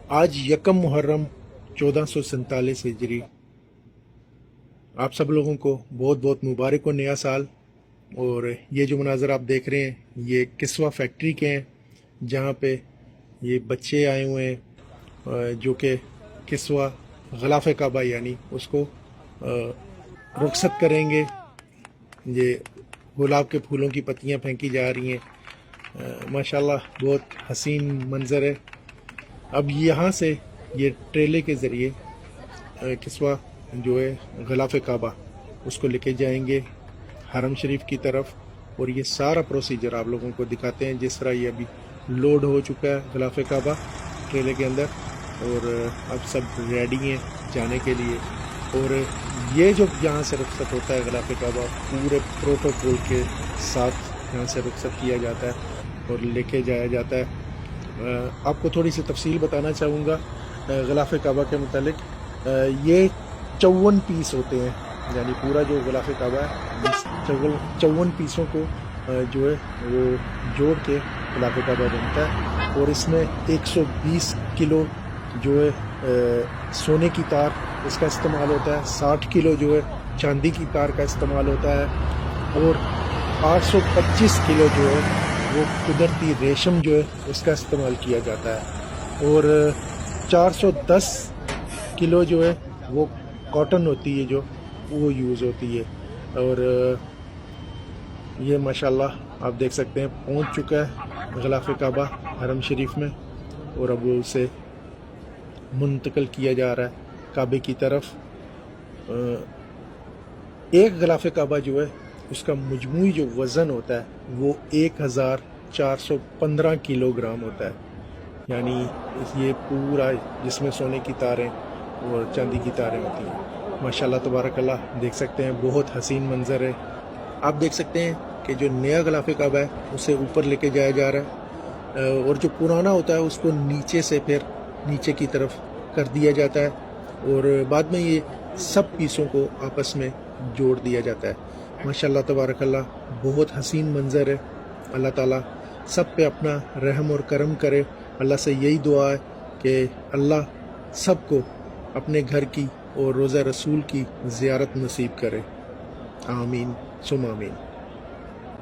آج یکم محرم 1447 ہجری، آپ سب لوگوں کو بہت بہت مبارک ہو نیا سال۔ اور یہ جو مناظر آپ دیکھ رہے ہیں یہ کسوہ فیکٹری کے ہیں، جہاں پہ یہ بچے آئے ہوئے ہیں جو کہ کسوہ غلاف کعبہ یعنی اس کو رخصت کریں گے۔ یہ گلاب کے پھولوں کی پتیاں پھینکی جا رہی ہیں، ماشاءاللہ بہت حسین منظر ہے۔ اب یہاں سے یہ ٹریلے کے ذریعے کسوہ جو ہے غلاف کعبہ اس کو لے کے جائیں گے حرم شریف کی طرف، اور یہ سارا پروسیجر آپ لوگوں کو دکھاتے ہیں جس طرح یہ ابھی لوڈ ہو چکا ہے غلاف کعبہ ٹریلے کے اندر، اور اب سب ریڈی ہیں جانے کے لیے۔ اور یہ جو یہاں سے رخصت ہوتا ہے غلاف کعبہ پورے پروٹوکول کے ساتھ یہاں سے رخصت کیا جاتا ہے اور لے کے جایا جاتا ہے۔ آپ کو تھوڑی سی تفصیل بتانا چاہوں گا غلاف کعبہ کے متعلق۔ یہ 54 پیس ہوتے ہیں، یعنی پورا جو غلاف کعبہ ہے 54 پیسوں کو جو ہے وہ جوڑ کے غلاف کعبہ بنتا ہے، اور اس میں 120 کلو جو ہے سونے کی تار اس کا استعمال ہوتا ہے، 60 کلو جو ہے چاندی کی تار کا استعمال ہوتا ہے، اور 825 کلو جو ہے وہ قدرتی ریشم جو ہے اس کا استعمال کیا جاتا ہے، اور 410 کلو جو ہے وہ کاٹن ہوتی ہے جو وہ یوز ہوتی ہے۔ اور یہ ماشاءاللہ آپ دیکھ سکتے ہیں پہنچ چکا ہے غلاف کعبہ حرم شریف میں، اور اب اسے منتقل کیا جا رہا ہے کعبے کی طرف۔ ایک غلاف کعبہ جو ہے اس کا مجموعی جو وزن ہوتا ہے وہ 1415 کلو گرام ہوتا ہے، یعنی یہ پورا جس میں سونے کی تاریں اور چاندی کی تاریں ہوتی ہیں۔ ماشاءاللہ تبارک اللہ، دیکھ سکتے ہیں بہت حسین منظر ہے۔ آپ دیکھ سکتے ہیں کہ جو نیا غلاف کعبہ ہے اسے اوپر لے کے جایا جا رہا ہے، اور جو پرانا ہوتا ہے اس کو نیچے سے پھر نیچے کی طرف کر دیا جاتا ہے، اور بعد میں یہ سب پیسوں کو آپس میں جوڑ دیا جاتا ہے۔ ماشاءاللہ تبارک اللہ، بہت حسین منظر ہے۔ اللہ تعالیٰ سب پہ اپنا رحم اور کرم کرے۔ اللہ سے یہی دعا ہے کہ اللہ سب کو اپنے گھر کی اور روضہ رسول کی زیارت نصیب کرے، آمین ثم آمین۔